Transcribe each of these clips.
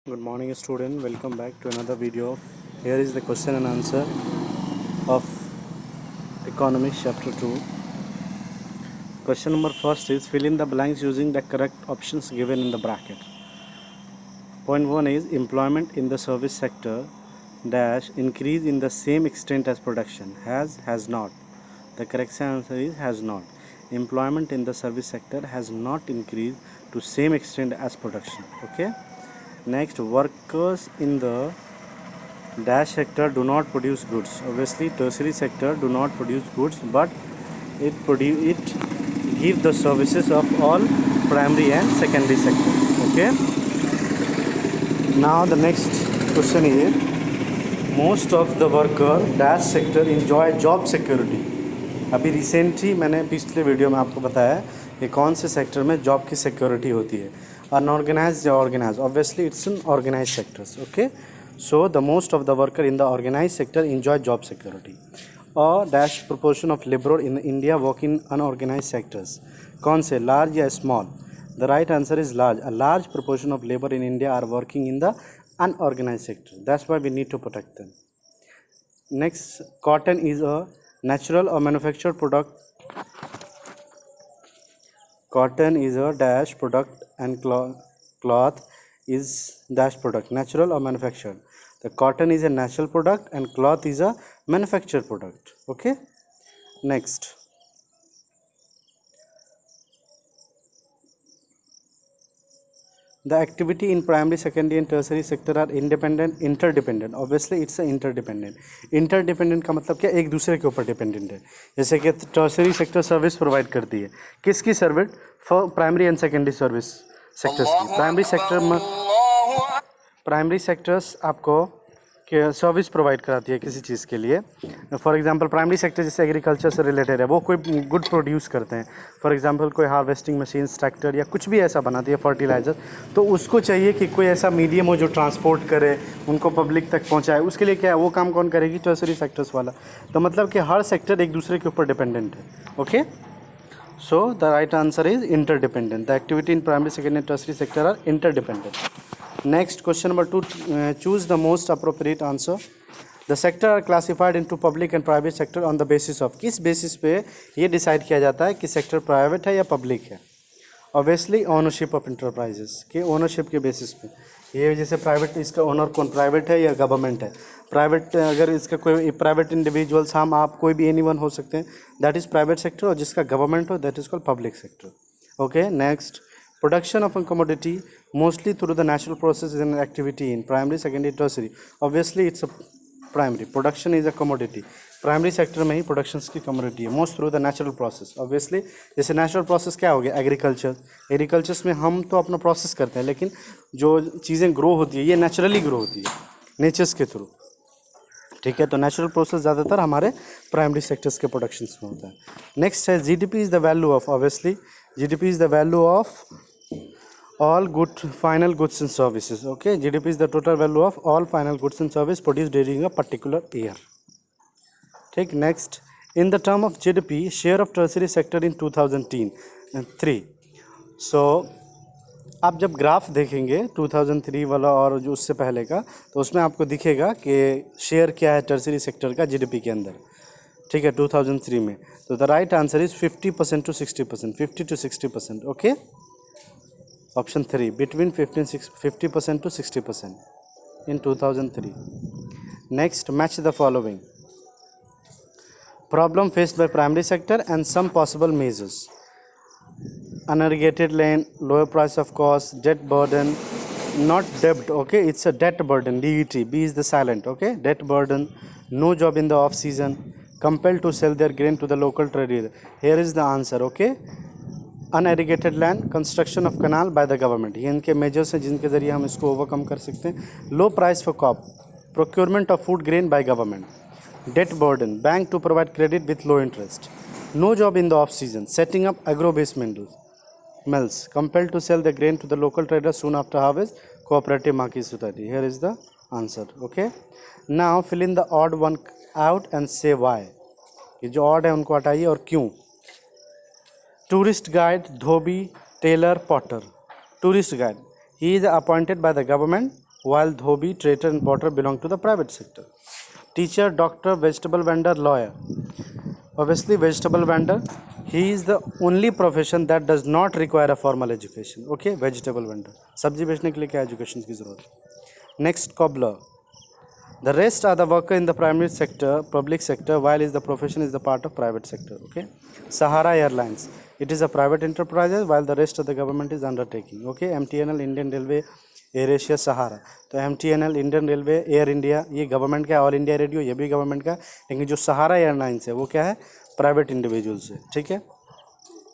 Good morning student, welcome back to another video. Here is the question and answer of economics chapter 2. Question number first is fill in the blanks using the correct options given in the bracket. Point 1 is employment in the service sector dash increase in the same extent as production. Has not. The correct answer is has not. Employment in the service sector has not increased to same extent as production. Okay. Next, workers in the dash sector do not produce goods. Obviously, tertiary sector do not produce goods, but it give the services of all primary and secondary sector. Okay. Now the next question is most of the worker dash sector enjoy job security. अभी recently मैंने पिछले video में आपको बताया कि कौन से sector में जॉब की सिक्योरिटी होती है. Unorganized या organized, obviously it's in organized sectors. Okay, so the most of the worker in the organized sector enjoy job security. A dash proportion of labor in India work in unorganized sectors. कौन से, large या small? The right answer is large. A large proportion of labor in India are working in the unorganized sector. That's why we need to protect them. Next, cotton is a natural or manufactured product. Cotton is a dash product and cloth is dash product, natural or manufactured. The cotton is a natural product and cloth is a manufactured product. Okay. Next, the activity in primary, secondary and tertiary sector are independent, interdependent. Obviously it's a interdependent. Interdependent का मतलब क्या, एक दूसरे के ऊपर dependent है. जैसे कि टर्शरी सेक्टर सर्विस प्रोवाइड करती है, किसकी service, for primary and secondary service sectors की. प्राइमरी सेक्टर्स आपको सर्विस प्रोवाइड कराती है किसी चीज़ के लिए. फॉर एग्जांपल प्राइमरी सेक्टर जैसे एग्रीकल्चर से रिलेटेड है, वो कोई गुड प्रोड्यूस करते हैं. फॉर एग्जांपल कोई हार्वेस्टिंग मशीन्स, ट्रैक्टर या कुछ भी ऐसा बनाती है, फर्टिलाइज़र, तो उसको चाहिए कि कोई ऐसा मीडियम हो जो ट्रांसपोर्ट करे, उनको पब्लिक तक पहुंचाए. उसके लिए क्या है, वो काम कौन करेगी, टर्शरी सेक्टर्स वाला. तो मतलब कि हर सेक्टर एक दूसरे के ऊपर डिपेंडेंट है. Okay, so the right answer is interdependent. The activity in primary, secondary and tertiary sector are interdependent. Next, question number 2, choose the most appropriate answer. The sector are classified into public and private sector on the basis of, किस basis पे ये decide किया जाता है कि sector private है या public है. ऑब्वियसली ओनरशिप ऑफ इंटरप्राइजेस के ओनरशिप के बेसिस पे. ये जैसे प्राइवेट, इसका ओनर कौन, प्राइवेट है या गवर्नमेंट है. प्राइवेट अगर इसका कोई प्राइवेट इंडिविजुअल्स, हम आप कोई भी एनीवन हो सकते हैं, दैट इज़ प्राइवेट सेक्टर. और जिसका गवर्नमेंट हो that is called public sector. Okay. Next, production of a commodity mostly through the natural process is an activity in primary, secondary, tertiary. Obviously it's a primary. Production is a commodity. Primary sector में ही productions की commodity है, most through the natural process. Obviously जैसे natural process क्या हो गया, agriculture. Agricultures में हम तो अपना प्रोसेस करते हैं, लेकिन जो चीज़ें ग्रो होती है ये नेचुरली ग्रो होती है नेचर्स के थ्रू. ठीक है, तो नेचुरल प्रोसेस ज़्यादातर हमारे प्राइमरी सेक्टर्स के प्रोडक्शंस में होता है. नेक्स्ट है GDP is the value of, obviously GDP is the value of all good final goods and services. Okay, GDP is the total value of all final goods and services produced during a particular year. Take next, in the term of GDP, share of tertiary sector in 2003. So आप जब graph देखेंगे 2003 वाला और जो उससे पहले का, तो उसमें आपको दिखेगा कि शेयर क्या है टर्शरी सेक्टर का जीडीपी के अंदर. ठीक है, 2003 में. तो the right answer is 50% to 60%, 50 to 60%. Okay, option 3, between 50% to 60% in 2003. Next, match the following. Problem faced by primary sector and some possible measures. Unirrigated land, lower price of cost, debt burden, not डेब्ट. Okay, it's a debt burden, DET, B is the silent. Okay, debt burden, no job in the off season, compelled to sell their grain to the local trader. Here is the answer. Okay, unirrigated land, construction of canal by the government. ये इनके measures हैं जिनके ज़रिए हम इसको overcome कर सकते हैं. Low price for crop, procurement of food grain by government, debt burden, bank to provide credit with low interest, no job in the off season, setting up agro based mills, compelled to sell the grain to the local trader soon after harvest, cooperative market society. Here is the answer. Okay, now fill in the odd one out and say why. ये जो odd है उनको हटाइए और क्यों. Tourist guide, dhobi, tailor, potter. Tourist guide, he is appointed by the government while dhobi, trader and potter belong to the private sector. Teacher, doctor, vegetable vendor, lawyer. Obviously vegetable vendor, he is the only profession that does not require a formal education. Okay, vegetable vendor, सब्जी बेचने के लिए क्या education की ज़रूरत है. Next, cobbler. The rest are the worker in the primary sector, public sector, while is the profession is the part of private sector. Okay, Sahara Airlines, it is a private enterprise while the rest of the government is undertaking. Okay, MTNL, Indian Railway, Air Asia, Sahara. तो MTNL, Indian Railway, Air India, ये government का. All India Radio, ये भी government का. लेकिन जो सहारा airlines है वो क्या है, प्राइवेट इंडिविजुअल्स है. ठीक है,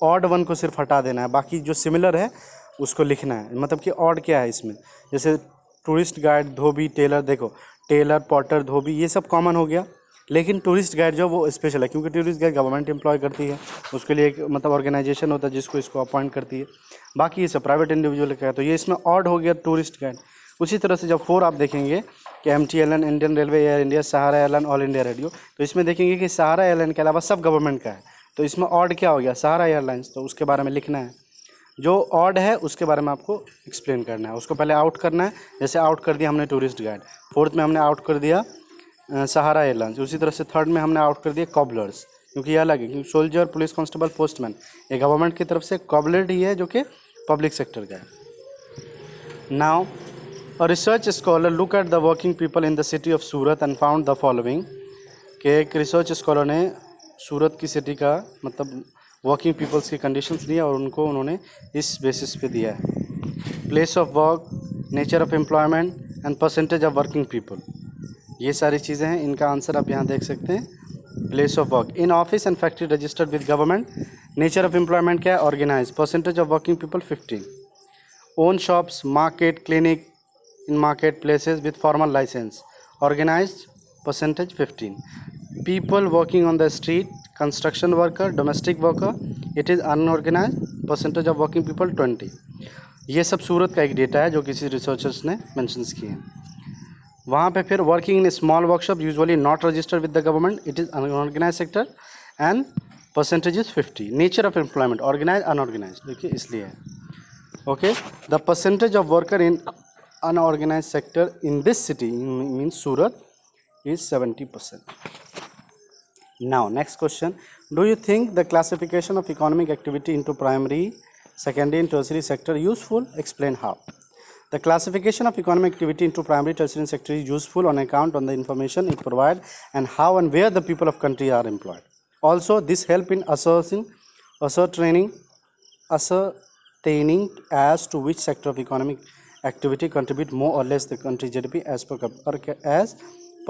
ऑड वन को सिर्फ हटा देना है, बाकी जो सिमिलर है उसको लिखना है. मतलब कि ऑड क्या है इसमें, जैसे टूरिस्ट गाइड, धोबी, टेलर. देखो टेलर, पॉटर, धोबी ये सब कॉमन हो गया, लेकिन टूरिस्ट गाइड जो वो स्पेशल है, क्योंकि टूरिस्ट गाइड गवर्नमेंट एम्प्लॉय करती है, उसके लिए एक मतलब ऑर्गेनाइजेशन होता है जिसको इसको अपॉइंट करती है. बाकी ये सब प्राइवेट इंडिविजुअल का है, तो ये इसमें ऑड हो गया टूरिस्ट गाइड. उसी तरह से जब 4 आप देखेंगे कि MTNL, Indian Railway, Air India, Sahara airline, All India Radio, तो इसमें देखेंगे कि सहारा एयरलाइन के अलावा सब गवर्नमेंट का है. तो इसमें ऑड क्या हो गया, सहारा एयरलाइंस, तो उसके बारे में लिखना है. जो ऑड है उसके बारे में आपको एक्सप्लेन करना है, उसको पहले आउट करना है. जैसे आउट कर दिया हमने टूरिस्ट गाइड, 4th में हमने आउट कर दिया सहारा एयरलाइंस. उसी तरह से 3rd में हमने आउट कर दिया कॉबलर्स, क्योंकि ये अलग है, क्योंकि सोल्जर, पुलिस कांस्टेबल, पोस्टमैन ये गवर्नमेंट की तरफ से, कॉबलर ही है जो कि पब्लिक सेक्टर का है. Now a research scholar look at the working people in the city of Surat and found the following. कि एक रिसर्च स्कॉलर ने सूरत की सिटी का मतलब वर्किंग पीपल्स की कंडीशंस दिया और उनको उन्होंने इस बेसिस पे दिया है. Place of work, nature of employment and percentage of working people, ये सारी चीज़ें हैं. इनका आंसर आप यहाँ देख सकते हैं. Place of work, in office and factory registered with government. Nature of employment क्या है, organised. Percentage of working people 15. Own shops, market, clinic in market places with formal licence, organised. Percentage 15. People working on the street, construction worker, domestic worker, it is unorganised. Percentage of working people 20. ये सब सूरत का एक data है जो किसी researchers ने mentions किए हैं. वहाँ पे फिर working in small workshop usually not registered with the government, it is unorganised sector and percentage is 50. Nature of employment, organised, unorganised, देखिए इसलिए है. Okay, the percentage of worker in unorganised sector in this city means Surat is 70%. Now next question, do you think the classification of economic activity into primary, secondary and tertiary sector useful? Explain how. The classification of economic activity into primary, tertiary and secondary is useful on account on the information it provide and how and where the people of country are employed. Also, this help in ascertaining as to which sector of economic activity contribute more or less the country GDP as per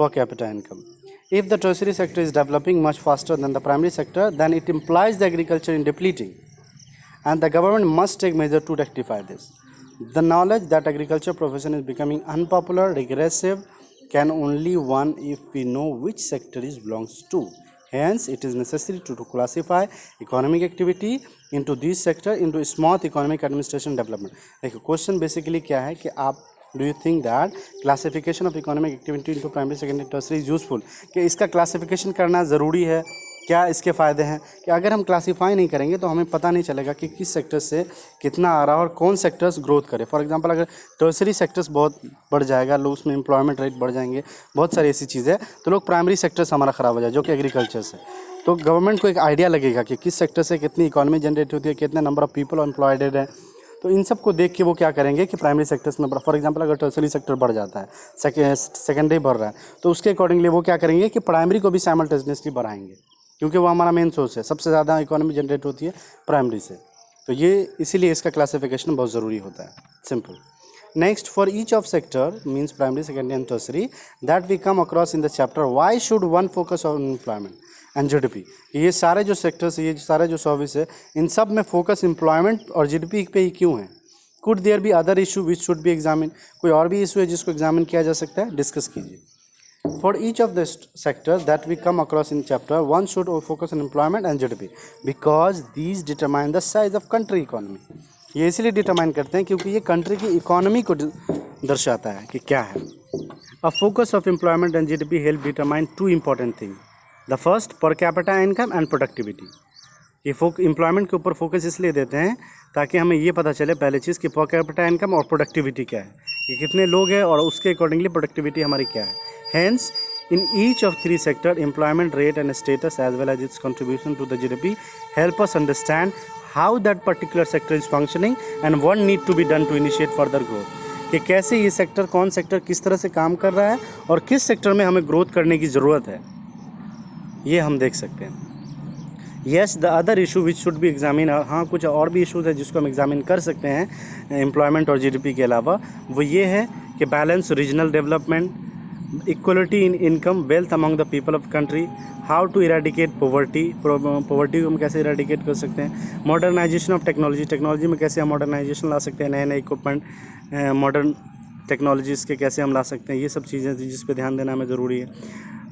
capita income. If the tertiary sector is developing much faster than the primary sector, then it implies the agriculture in depleting, and the government must take measure to rectify this. The knowledge that agriculture profession is becoming unpopular, regressive, can only one if we know which sector it belongs to. Hence, it is necessary to classify economic activity into these sector into smart economic administration development. देखो question basically क्या है कि आप do you think that classification of economic activity into primary, secondary, tertiary is useful, कि इसका classification करना ज़रूरी है. क्या इसके फ़ायदे हैं कि अगर हम क्लासीफाई नहीं करेंगे तो हमें पता नहीं चलेगा कि किस सेक्टर से कितना आ रहा है और कौन सेक्टर्स ग्रोथ करे. फॉर एग्जांपल अगर टर्सरी सेक्टर्स बहुत बढ़ जाएगा, लोग उसमें एम्प्लॉयमेंट रेट बढ़ जाएंगे, बहुत सारी ऐसी चीज़ें, तो लोग प्राइमरी सेक्टर्स हमारा ख़राब हो जाए जो कि एग्रीकल्चर से. तो गवर्नमेंट को एक आइडिया लगेगा कि किस सेक्टर से कितनी इकॉनमी जनरेट होती है, कितने नंबर ऑफ पीपल एम्प्लॉयड है. तो इन सब को देख के वो क्या करेंगे कि प्राइमरी सेक्टर्स में, फॉर एग्जांपल अगर टर्सरी सेक्टर बढ़ जाता है, सेकेंडरी बढ़ रहा है, तो उसके अकॉर्डिंगली वो क्या करेंगे कि प्राइमरी को भी साइमल्टेनियसली बढ़ाएंगे, क्योंकि वो हमारा मेन सोर्स है. सबसे ज़्यादा इकोनॉमी जनरेट होती है प्राइमरी से. तो ये इसीलिए इसका क्लासिफिकेशन बहुत ज़रूरी होता है. Simple. Next, for each of sector means primary, secondary and tertiary that we come across in the chapter why should one focus on employment and GDP. ये सारे जो सेक्टर्स, ये सारे जो सर्विस है, इन सब में फोकस एम्प्लॉयमेंट और जीडीपी पे ही क्यों है. Could there be other issue which should be examine, कोई और भी इशू है जिसको एग्जामिन किया जा सकता है, डिस्कस कीजिए. For each of the sectors that we come across in chapter, one should focus on employment and GDP because these determine the size of country economy. ये इसलिए डिटरमाइन करते हैं क्योंकि ये कंट्री की इकोनॉमी को दर्शाता है कि क्या है. A focus of employment and GDP help determine two important things. The first, per capita income and productivity. ये एम्प्लॉयमेंट के ऊपर फोकस इसलिए देते हैं ताकि हमें ये पता चले पहले चीज़ कि पर कैपिटा इनकम और प्रोडक्टिविटी क्या है, कि कितने लोग हैं और उसके अकॉर्डिंगली प्रोडक्टिविटी हमारी क्या है. Hence, in each of three sectors, employment rate and status as well as its contribution to the GDP help us understand how that particular sector is functioning and what need to be done to initiate further growth. कि कैसे ये sector, कौन sector किस तरह से काम कर रहा है और किस सेक्टर में हमें ग्रोथ करने की ज़रूरत है, ये हम देख सकते हैं. Yes, the other issue which should be examine, हाँ कुछ और भी इशूज़ है जिसको हम एग्जामिन कर सकते हैं एम्प्लॉयमेंट और जीडीपी के अलावा. वो ये है कि balance regional development, equality in income, wealth among the people of country, how to eradicate poverty को हम कैसे इरेडिकेट कर सकते हैं, मॉडर्नाइजेशन ऑफ टेक्नोलॉजी, टेक्नोलॉजी में कैसे हम मॉडर्नाइजेशन ला सकते हैं, नए नए इक्विपमेंट, मॉडर्न टेक्नोलॉजीज़ के कैसे हम ला सकते हैं, ये सब चीज़ें जिस पे ध्यान देना हमें ज़रूरी है.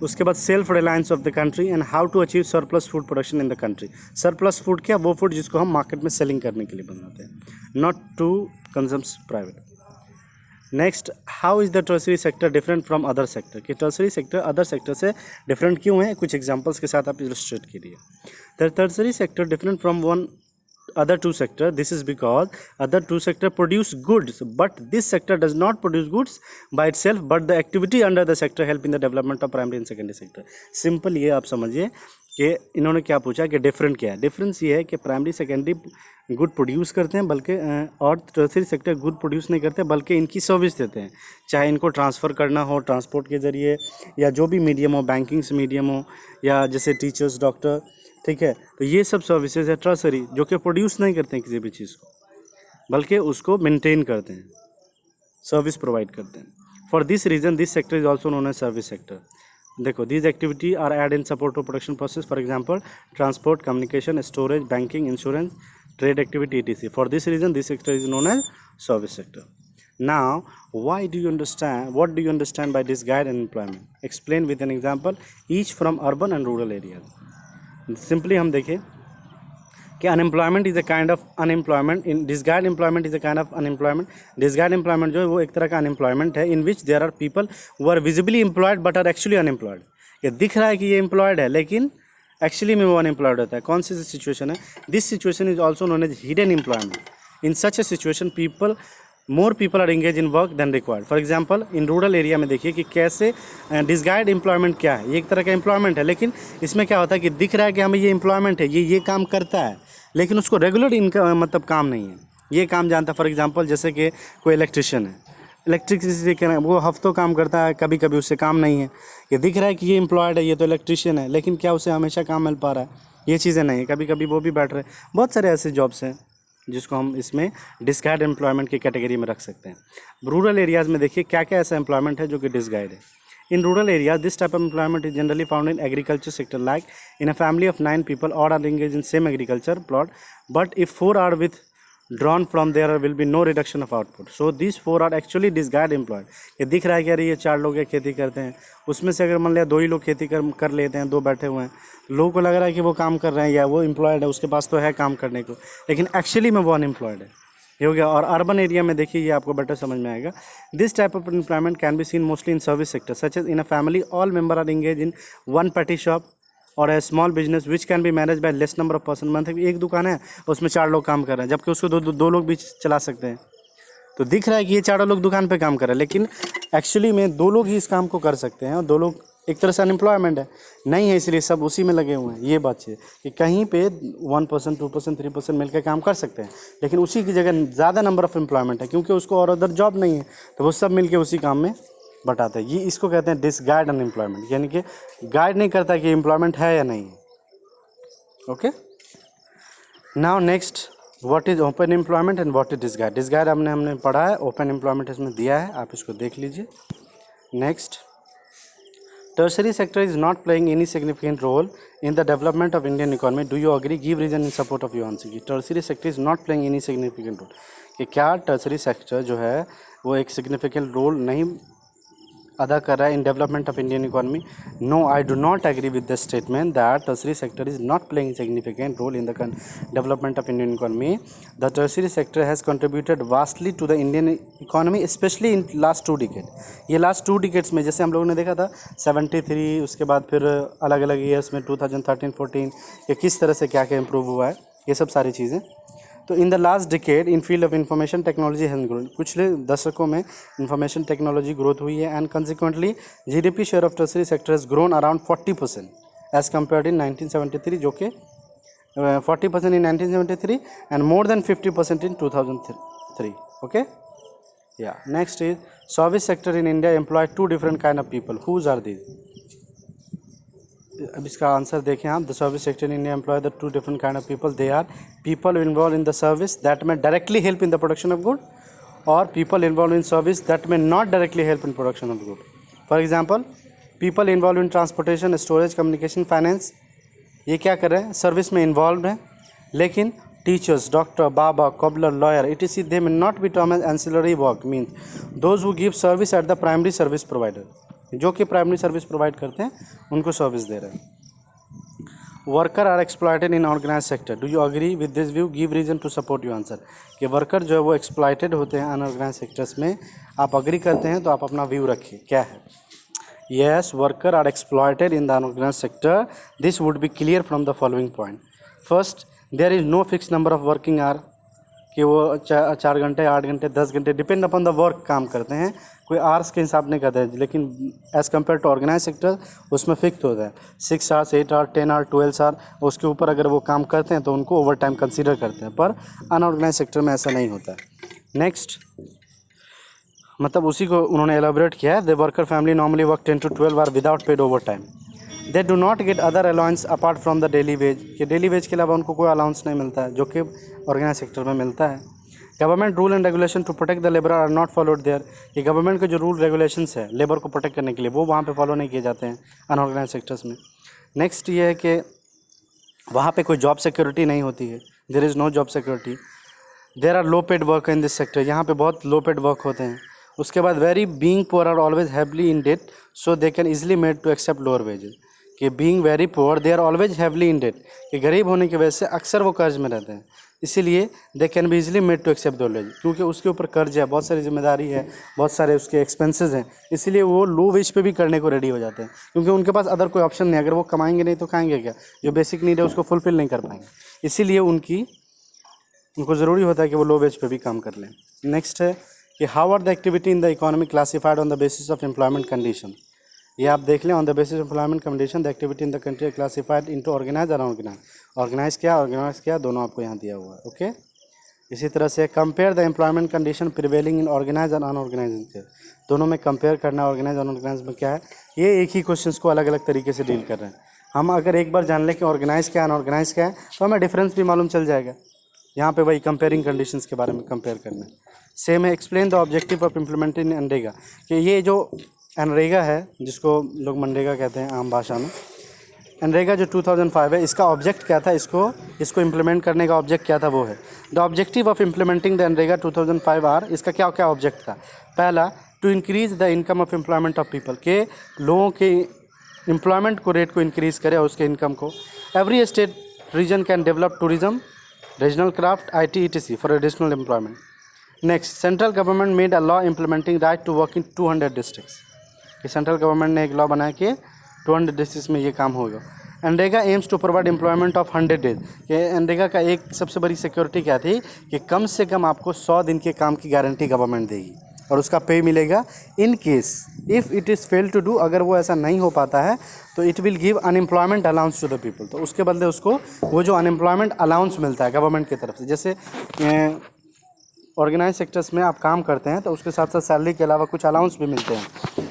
उसके बाद self reliance of the country and how to achieve surplus food production in the country. Surplus food क्या, वो फूड जिसको हम मार्केट में सेलिंग करने के लिए बनाते हैं, not to consumes private. Next, how is the tertiary sector different from other sector, कि टर्सरी सेक्टर अदर सेक्टर से डिफरेंट क्यों है, कुछ एग्जांपल्स के साथ आप इलस्ट्रेट कीजिए. The tertiary sector different from one other two sector. This is because other two sector produce goods, but this sector does not produce goods by itself, but the activity under the sector help in the development of primary and secondary sector. Simple ये आप समझिए कि इन्होंने क्या पूछा कि different क्या है. डिफरेंस ये है कि प्राइमरी सेकेंडरी गुड प्रोड्यूस करते हैं बल्कि और टर्सरी सेक्टर गुड प्रोड्यूस नहीं करते बल्कि इनकी सर्विस देते हैं, चाहे इनको ट्रांसफ़र करना हो ट्रांसपोर्ट के ज़रिए या जो भी मीडियम हो, बैंकिंग्स मीडियम हो या जैसे टीचर्स, डॉक्टर, ठीक है. तो ये सब सर्विसेज है टर्सरी, जो कि प्रोड्यूस नहीं करते हैं किसी भी चीज़ को बल्कि उसको मेंटेन करते हैं, सर्विस प्रोवाइड करते हैं. For this reason this sector is also known as service sector. देखो, these activity are aid in support of production process, for example transport, communication, storage, banking, insurance, trade activity etc. For this reason this sector is known as service sector. Now, what do you understand by this guide and employment? Explain with an example each from urban and rural areas. Simply हम देखें कि unemployment is a kind of unemployment, in disguised employment is a kind of unemployment. Disguised employment जो है वो एक तरह का unemployment है in which there are people who are visibly employed but are actually unemployed. ये दिख रहा है कि ये एम्प्लॉयड है लेकिन एक्चुअली में वो अनएम्प्लॉयड होता है. कौन सी सिचुएशन है? This situation is also known as hidden employment. In such a situation more people are engage in work than required. For example in rural area में देखिए कि कैसे डिसगाइड एम्प्लॉयमेंट क्या है. ये एक तरह का एम्प्लॉयमेंट है लेकिन इसमें क्या होता है कि दिख रहा है कि हमें ये एम्प्लॉयमेंट है, ये काम करता है लेकिन उसको रेगुलर इनका मतलब काम नहीं है, ये काम जानता है. फॉर एग्जांपल जैसे कि कोई इलेक्ट्रिशियन है, इलेक्ट्रिसिटी के वो हफ्तों काम करता है, कभी कभी उससे काम नहीं है. ये दिख रहा है कि ये एम्प्लॉयड है, ये तो इलेक्ट्रिशियन है, लेकिन क्या उसे हमेशा काम मिल पा रहा है? ये चीज़ें नहीं है. कभी कभी वो भी बैठ रहे हैं. बहुत सारे ऐसे जॉब्स हैं जिसको हम इसमें डिसगाइड एम्प्लॉयमेंट की कैटेगरी में रख सकते हैं. रूरल एरियाज़ में देखिए क्या क्या ऐसा एम्प्लॉयमेंट है जो कि डिसगाइड है. In rural areas, this type of employment is generally found in agriculture sector, like in a family of 9 people, all are engaged in same agriculture plot. But if 4 are withdrawn from there will be no reduction of output. So these 4 are actually disguised employed. ये दिख रहा है कि अरे ये 4 लोग खेती करते हैं, उसमें से अगर मान लिया 2 ही लोग खेती कर लेते हैं, 2 बैठे हुए हैं, लोगों को लग रहा है कि वो काम कर रहे हैं या वो एम्प्लॉयड है, उसके पास तो है काम करने को, लेकिन एक्चुअली में वो अनएम्प्लॉयड है. ये हो गया. और अर्बन एरिया में देखिए ये आपको बेटर समझ में आएगा. This type of employment can be seen mostly in service sector, such as in a family all member are engage in one petty shop और a small business which can be manage by less number of person. मतलब एक दुकान है उसमें 4 लोग काम कर रहे हैं जबकि उसको दो लोग भी चला सकते हैं. तो दिख रहा है कि ये 4 लोग दुकान पे काम कर रहे हैं लेकिन एक्चुअली में 2 लोग ही इस काम को कर सकते हैं और 2 लोग एक तरह से अनएम्प्लॉयमेंट है नहीं है, इसलिए सब उसी में लगे हुए हैं. ये बात है कि कहीं पे 1%, 2%, 3% मिलकर काम कर सकते हैं लेकिन उसी की जगह ज़्यादा नंबर ऑफ़ एम्प्लॉयमेंट है क्योंकि उसको और अदर जॉब नहीं है तो वो सब मिलके उसी काम में बटाते हैं. ये इसको कहते हैं डिसगाइड अनएम्प्लॉयमेंट, यानी कि गाइड नहीं करता कि एम्प्लॉयमेंट है या नहीं है. Okay, now next what is open employment and what is disguised. Disguised हमने पढ़ा है, ओपन एम्प्लॉयमेंट इसमें दिया है, आप इसको देख लीजिए. Next, tertiary sector is not playing any significant role in the development of Indian economy. Do you agree? Give reason in support of your answer. Tertiary sector is not playing any significant role. कि क्या tertiary sector जो है वो एक significant role नहीं अदा कर रहा है in development of Indian economy? No, I do not agree with the statement that tertiary sector is not playing significant role in the development of Indian economy. The tertiary sector has contributed vastly to the Indian economy specially in last 2 decade. ये last 2 decades में जैसे हम लोगों ने देखा था 73, उसके बाद फिर अलग अलग ईयर्स में 2013-14 ये किस तरह से क्या क्या इम्प्रूव हुआ है, ये सब सारी चीज़ें. तो in the last decade in field of information technology has grown, पिछले दशकों में इंफॉर्मेशन टेक्नोलॉजी ग्रोथ हुई है and consequently GDP share of tertiary sector has grown around 40% as compared in 1973, जो कि 40% in 1973 and more than 50% in 2003. Okay, yeah. Next is service sector in India employ two different kind of people. Whose are these? अब इसका answer देखें आप. The service sector in India employ the two different kind of people. They are people involve in the service that may directly help in the production of good, और people involve in service that may not directly help in production of good. For example, people involve in transportation, storage, communication, finance, ये क्या कर रहे हैं, service में involve हैं. लेकिन teachers, doctor, बाबा, cobbler, lawyer it they may not be term as ancillary work, means those who give service at the primary service provider, जो कि प्राइमरी सर्विस प्रोवाइड करते हैं उनको सर्विस दे रहे हैं. Worker are exploited in organised sector. Do you agree with this view? Give reason to support you answer. कि worker जो है वो एक्सप्लॉयटेड होते हैं अनऑर्गेनाइज सेक्टर्स में. आप अग्री करते हैं तो आप अपना व्यू रखिए क्या है. Yes, worker are exploited in the unorganized sector. This would be clear from the following point. First, there is no fixed number of working hour, कि वो 4 घंटे, 8 घंटे, 10 घंटे, डिपेंड अपॉन द वर्क काम करते हैं. कोई आवर्स के हिसाब नहीं करते हैं. लेकिन as compare to organised sector उसमें फिक्स होता है 6 आवर्स, 8 आवर, 10 आवर, 12 आवर. उसके ऊपर अगर वो काम करते हैं तो उनको ओवर टाइम कंसिडर करते हैं. पर अनऑर्गेनाइज सेक्टर में ऐसा नहीं होता है. नेक्स्ट, मतलब उसी को उन्होंने एलाबोरेट किया है. The worker family normally work 10 to 12 our without paid over time. They do not get other allowance apart from the daily veg, कि डेली वेज के अलावा उनको कोई अलाउंस नहीं मिलता है, जो कि ऑर्गेनाइज सेक्टर में मिलता है. Government rule and regulation to protect the labour are not followed there, कि गवर्नमेंट के जो रूल रेगुलेशंस है लेबर को प्रोटेक्ट करने के लिए वो वहाँ पे फॉलो नहीं किए जाते हैं अनऑर्गेनाइज सेक्टर्स में. नेक्स्ट ये है कि वहाँ पे कोई जॉब सिक्योरिटी नहीं होती है. There is no job security. There are low paid work in this sector, यहाँ पे बहुत लो पेड वर्क होते हैं. उसके बाद very being poor are always heavily in debt, so they can easily made to accept lower wages. कि being very poor they are always heavily in debt, कि गरीब होने की वजह से अक्सर वो कर्ज में रहते हैं, इसीलिए they can be easily made to accept lower wage, क्योंकि उसके ऊपर कर्ज है, बहुत सारी जिम्मेदारी है, बहुत सारे उसके एक्सपेंसेस हैं, इसलिए वो लो वेज पे भी करने को रेडी हो जाते हैं, क्योंकि उनके पास अदर कोई ऑप्शन नहीं. अगर वो कमाएंगे नहीं तो खाएंगे क्या, जो बेसिक नीड है उसको फुलफिल नहीं कर पाएंगे, इसीलिए उनको ज़रूरी होता है कि वो लो वेज पे भी काम कर लें. नेक्स्ट है कि how are the activity in the economy classified on the basis of employment condition. ये आप देख लें, on the basis of employment condition the activity in the country classified into organised और अनऑर्गेनाइज. ऑर्गेनाइज क्या दोनों आपको यहाँ दिया हुआ है. ओके, इसी तरह से compare the employment condition prevailing in organised और अनऑर्गेनाइज, दोनों में कंपेयर करना ऑर्गेनाइज और अनऑर्गेनाइज में क्या है. ये एक ही क्वेश्चन को अलग अलग तरीके से डील कर रहे हैं. हम अगर एक बार जान लें कि ऑर्गेनाइज क्या है अनऑर्गेनाइज क्या है तो हमें डिफरेंस भी मालूम चल जाएगा. यहाँ पे वही कंपेयरिंग कंडीशंस के बारे में कंपेयर करना है. सेम है explain the objective of implementing NREGA, कि ये जो एनरेगा है जिसको लोग मनरेगा कहते हैं आम भाषा में, एनरेगा जो 2005 है इसका ऑब्जेक्ट क्या था, इसको इम्प्लीमेंट करने का ऑब्जेक्ट क्या था, वो है the objective of implementing the NREGA 2005 are. इसका क्या क्या ऑब्जेक्ट था. पहला, to increase the income of employment of people, के लोगों के एम्प्लॉयमेंट को रेट को इंक्रीज़ करे और उसके इनकम को. Every state region can develop tourism, regional craft, IT etc for additional employment. Next, central government made a law implementing right to work in 200 districts. कि सेंट्रल गवर्नमेंट ने एक law बनाया कि 200 डिस्ट्रिक्ट्स में ये काम होगा. NREGA aims to provide employment of 100 days. कि एनरेगा का एक सबसे बड़ी सिक्योरिटी क्या थी कि कम से कम आपको 100 दिन के काम की गारंटी गवर्नमेंट देगी और उसका पे मिलेगा. In case if it is fail to do, अगर वो ऐसा नहीं हो पाता है तो it will give unemployment allowance to the people. तो उसके बदले उसको वो जो अनएम्प्लॉयमेंट अलाउंस मिलता है गवर्नमेंट की तरफ से, जैसे ऑर्गेनाइज सेक्टर्स में आप काम करते हैं तो उसके साथ साथ सैलरी के अलावा कुछ अलाउंस भी मिलते हैं,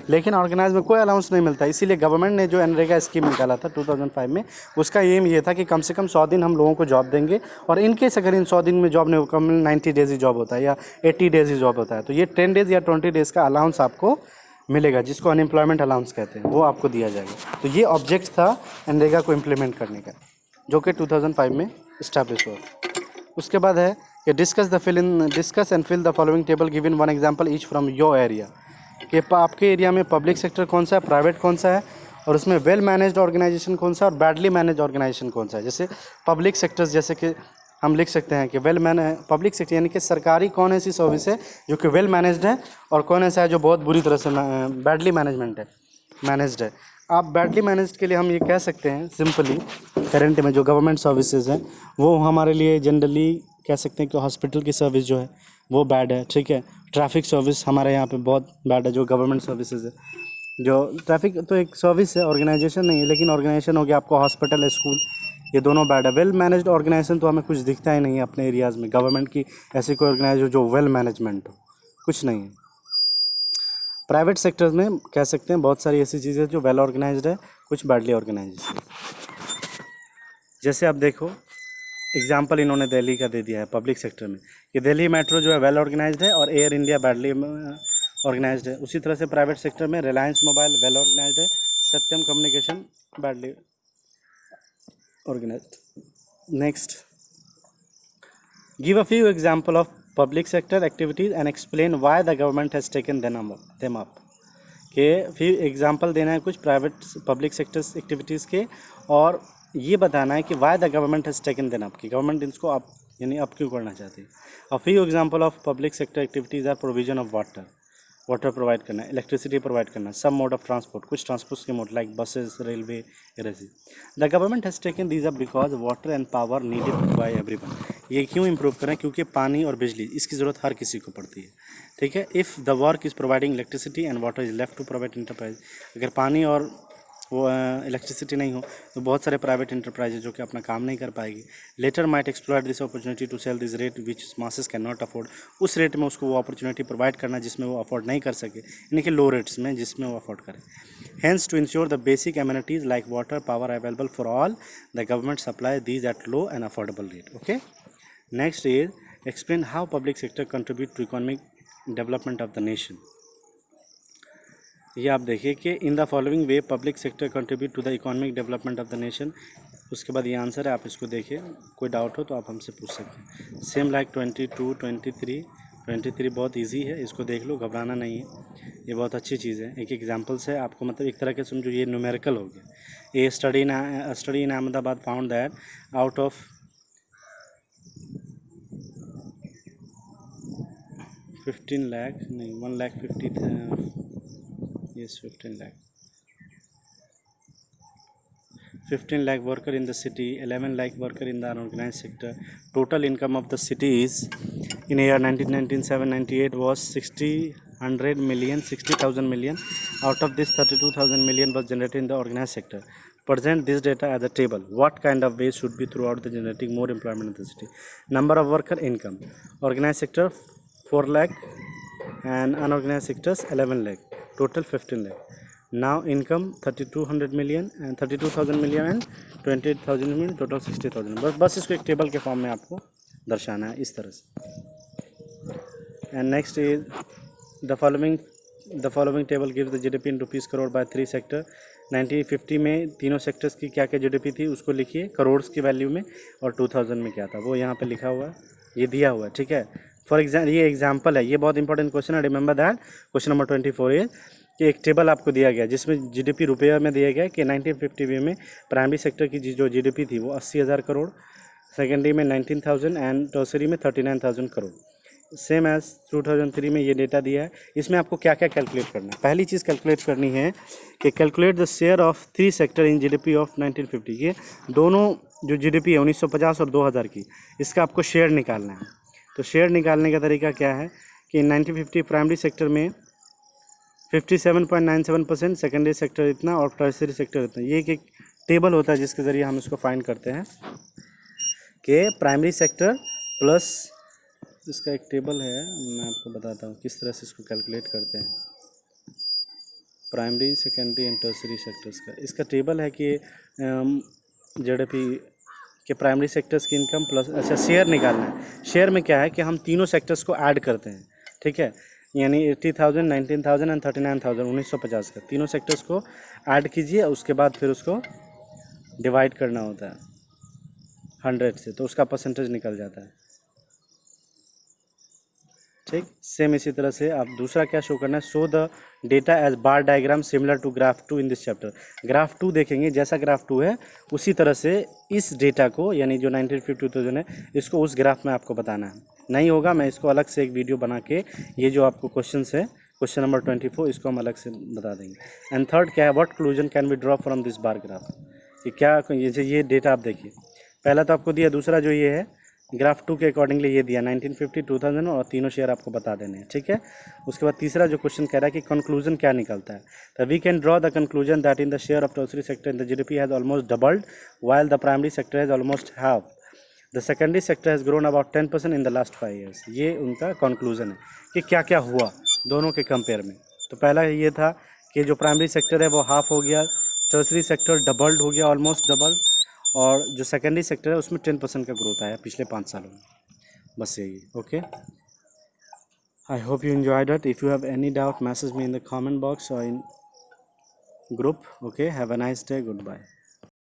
लेकिन ऑर्गेनाइज में कोई अलाउंस नहीं मिलता. इसीलिए गवर्नमेंट ने जो एनरेगा स्कीम निकाला था 2005 में, उसका एम ये था कि कम से कम 100 दिन हम लोगों को जॉब देंगे, और इनकेस अगर इन 100 दिन में जॉब नहीं हो, कम 90 डेज ही जॉब होता है या 80 डेज ही जॉब होता है, तो ये 10 डेज़ या 20 डेज़ का अलाउंस आपको मिलेगा, जिसको अनएम्प्लॉयमेंट अलाउंस कहते हैं, वो आपको दिया जाएगा. तो ये ऑब्जेक्ट था एनरेगा को इम्प्लीमेंट करने का, जो कि 2005 में इस्टेब्लिश हुआ. उसके बाद है कि discuss and fill the following table, given one example each from your area. कि आपके एरिया में पब्लिक सेक्टर कौन सा है, प्राइवेट कौन सा है, और उसमें वेल मैनेज्ड ऑर्गेनाइजेशन कौन सा है और बैडली मैनेज ऑर्गेनाइजेशन कौन सा है. जैसे पब्लिक सेक्टर्स, जैसे कि हम लिख सकते हैं कि पब्लिक सेक्टर यानी कि सरकारी कौन ऐसी सर्विस है जो कि वेल मैनेज्ड है, और कौन ऐसा है जो बहुत बुरी तरह से बैडली मैनेज्ड है. आप बैडली मैनेज्ड के लिए हम ये कह सकते हैं सिंपली, करंट में जो गवर्नमेंट सर्विसेज हैं वो हमारे लिए जनरली कह सकते हैं कि हॉस्पिटल की सर्विस जो है वो बैड है, ठीक है। ट्रैफिक सर्विस हमारे यहाँ पे बहुत बैड है, जो गवर्नमेंट सर्विसेज है। जो ट्रैफिक तो एक सर्विस है, ऑर्गेनाइजेशन नहीं है, लेकिन ऑर्गेनाइजेशन हो गया आपको हॉस्पिटल है, स्कूल, ये दोनों बैड है। वेल मैनेज्ड ऑर्गेनाइजेशन तो हमें कुछ दिखता ही नहीं है अपने एरियाज़ में, गवर्नमेंट की ऐसी कोई ऑर्गेनाइजेशन जो वेल मैनेजमेंट हो, कुछ नहीं है। प्राइवेट सेक्टर्स में कह सकते हैं बहुत सारी ऐसी चीज़ें जो वेल ऑर्गेनाइज्ड है, कुछ बैडली ऑर्गेनाइज्ड है। जैसे आप देखो एग्जाम्पल इन्होंने दिल्ली का दे दिया है पब्लिक सेक्टर में, कि दिल्ली मेट्रो जो है वेल ऑर्गेनाइज्ड है और एयर इंडिया बैडली ऑर्गेनाइज्ड है। उसी तरह से प्राइवेट सेक्टर में रिलायंस मोबाइल वेल ऑर्गेनाइज्ड है, Satyam communication badly organised. Next, give a few example of public sector activities and explain why the government has taken them up. के फिर एग्जांपल देना है कुछ प्राइवेट पब्लिक सेक्टर्स एक्टिविटीज़ के, और ये बताना है कि why the government has taken them up, कि गवर्नमेंट इसको अप यानी अप क्यों करना चाहती है। A few example of public sector activities are provision of water provide करना, इलेक्ट्रिसिटी प्रोवाइड करना, सब मोड ऑफ ट्रांसपोर्ट, कुछ ट्रांसपोर्ट के मोड लाइक बसेस, रेलवे, एरेजी। The government has taken these up because water and power needed by everyone. ये क्यों improve करें, क्योंकि पानी और बिजली इसकी ज़रूरत हर किसी को पड़ती है, ठीक है। If the work is providing electricity and water is left to private enterprise, अगर पानी और वो इलेक्ट्रिसिटी नहीं हो तो बहुत सारे प्राइवेट इंटरप्राइज जो कि अपना काम नहीं कर पाएगी। Later might exploit this opportunity to sell this rate which masses can not afford, उस रेट में उसको वो अपॉर्चुनिटी प्रोवाइड करना जिसमें वो अफोर्ड नहीं कर सके, यानी कि लो रेट्स में जिसमें वो अफोर्ड करे। Hence, to ensure the basic amenities like water, power available for all, the government supply these at low and affordable rate. Okay. Next is explain how public sector contribute to economic development of the nation. ये आप देखिए कि in the following way public sector contribute to the economic development of the nation. उसके बाद ये answer है, आप इसको देखिए, कोई डाउट हो तो आप हमसे पूछ सकते हैं। सेम लाइक 22, 23 बहुत इजी है, इसको देख लो, घबराना नहीं है, ये बहुत अच्छी चीज़ है। एक एग्जांपल से आपको मतलब एक तरह के समझो ये न्यूमेरिकल हो गया। A study in Ahmedabad found that out of 15 lakh नहीं 1,50,000 yes 15 lakh worker in the city, 11 lakh worker in the unorganized sector. Total income of the city is in year 1997-98 was 60,000 million. Out of this 32,000 million was generated in the organized sector. Present this data as a table. What kind of ways should be throughout the generating more employment in the city? Number of worker, income. Organized sector 4 lakh and unorganized sectors 11 lakh. Total 15 lakh. Now income 3200 million and 32,000 million and 28,000 million, total 60,000। बस इसको एक table के form में आपको दर्शाना है इस तरह से। And next is the following table gives the GDP in rupees crore by 3 sector. 1950 में तीनों सेक्टर्स की क्या क्या जीडीपी थी उसको लिखिए करोड़ की वैल्यू में, और 2000 में क्या था वो यहाँ पे लिखा हुआ है, ये दिया हुआ है, ठीक है। फॉर एग्जाम्पल ये एग्जाम्पल है, ये बहुत इंपॉर्टेंट क्वेश्चन है, रिमेंबर दैट। क्वेश्चन नंबर 24 है कि एक टेबल आपको दिया गया जिसमें जीडीपी रुपये में दिया गया कि 1950 में प्राइमरी सेक्टर की जो जीडीपी थी वो 80,000 करोड़, सेकेंडरी में 19,000 एंड टर्सरी में 39,000 करोड़। सेम एज 2003 में ये डेटा दिया है। इसमें आपको क्या क्या कैलकुलेट करना है, पहली चीज़ कैलकुलेट करनी है कि calculate the share of 3 sector in GDP of 1950। ये दोनों जो जीडीपी है 1950 और 2000 की, इसका आपको शेयर निकालना है। तो शेयर निकालने का तरीका क्या है कि 1950 प्राइमरी सेक्टर में 57.97%, सेकेंडरी सेक्टर इतना और टर्सरी सेक्टर इतना। ये एक टेबल होता है जिसके ज़रिए हम इसको फाइंड करते हैं कि प्राइमरी सेक्टर प्लस, इसका एक टेबल है, मैं आपको बताता हूँ किस तरह से इसको कैलकुलेट करते हैं, primary secondary and tertiary sectors का। इसका टेबल है कि जीडीपी के प्राइमरी सेक्टर्स की इनकम प्लस, अच्छा शेयर निकालना है। शेयर में क्या है कि हम तीनों सेक्टर्स को ऐड करते हैं, ठीक है, यानी 80,000, 19,000 एंड 39,000 1950 का तीनों सेक्टर्स को ऐड कीजिए, उसके बाद फिर उसको डिवाइड करना होता है 100 से, तो उसका परसेंटेज निकल जाता है, ठीक। सेम इसी तरह से आप दूसरा क्या शो करना है, show the data as bar diagram similar to graph 2 in this chapter. Graph 2 देखेंगे, जैसा ग्राफ 2 है उसी तरह से इस डेटा को, यानी जो 1950-2000 है, इसको उस ग्राफ में आपको बताना है। नहीं होगा मैं इसको अलग से एक वीडियो बना के, ये जो आपको क्वेश्चन है क्वेश्चन नंबर 24, इसको हम अलग से बता देंगे। एंड थर्ड क्या है, what conclusion can be draw from this bar graph. ये क्या, ये डेटा आप देखिए, पहला तो आपको दिया, दूसरा जो ये है ग्राफ 2 के अकॉर्डिंगली ये दिया 1950, 2000 और तीनों शेयर आपको बता देने हैं, ठीक है। उसके बाद तीसरा जो क्वेश्चन कह रहा है कि कंक्लूजन क्या निकलता है, तो we can draw the conclusion that in the share of tertiary sector in the GDP has almost doubled while the primary sector has almost half the secondary sector has grown about 10% in the last 5 years. ये उनका conclusion है कि क्या क्या हुआ दोनों के compare में। तो पहला ये था कि जो प्राइमरी सेक्टर है वो हाफ हो गया, टर्शरी सेक्टर डबल्ड हो गया, ऑलमोस्ट डबल, और जो सेकेंडरी सेक्टर है उसमें 10% का ग्रोथ आया पिछले 5 सालों में। बस यही, okay. I hope you enjoyed it. If you have any doubt message me in the comment box और in group. Okay, have a nice day, good bye.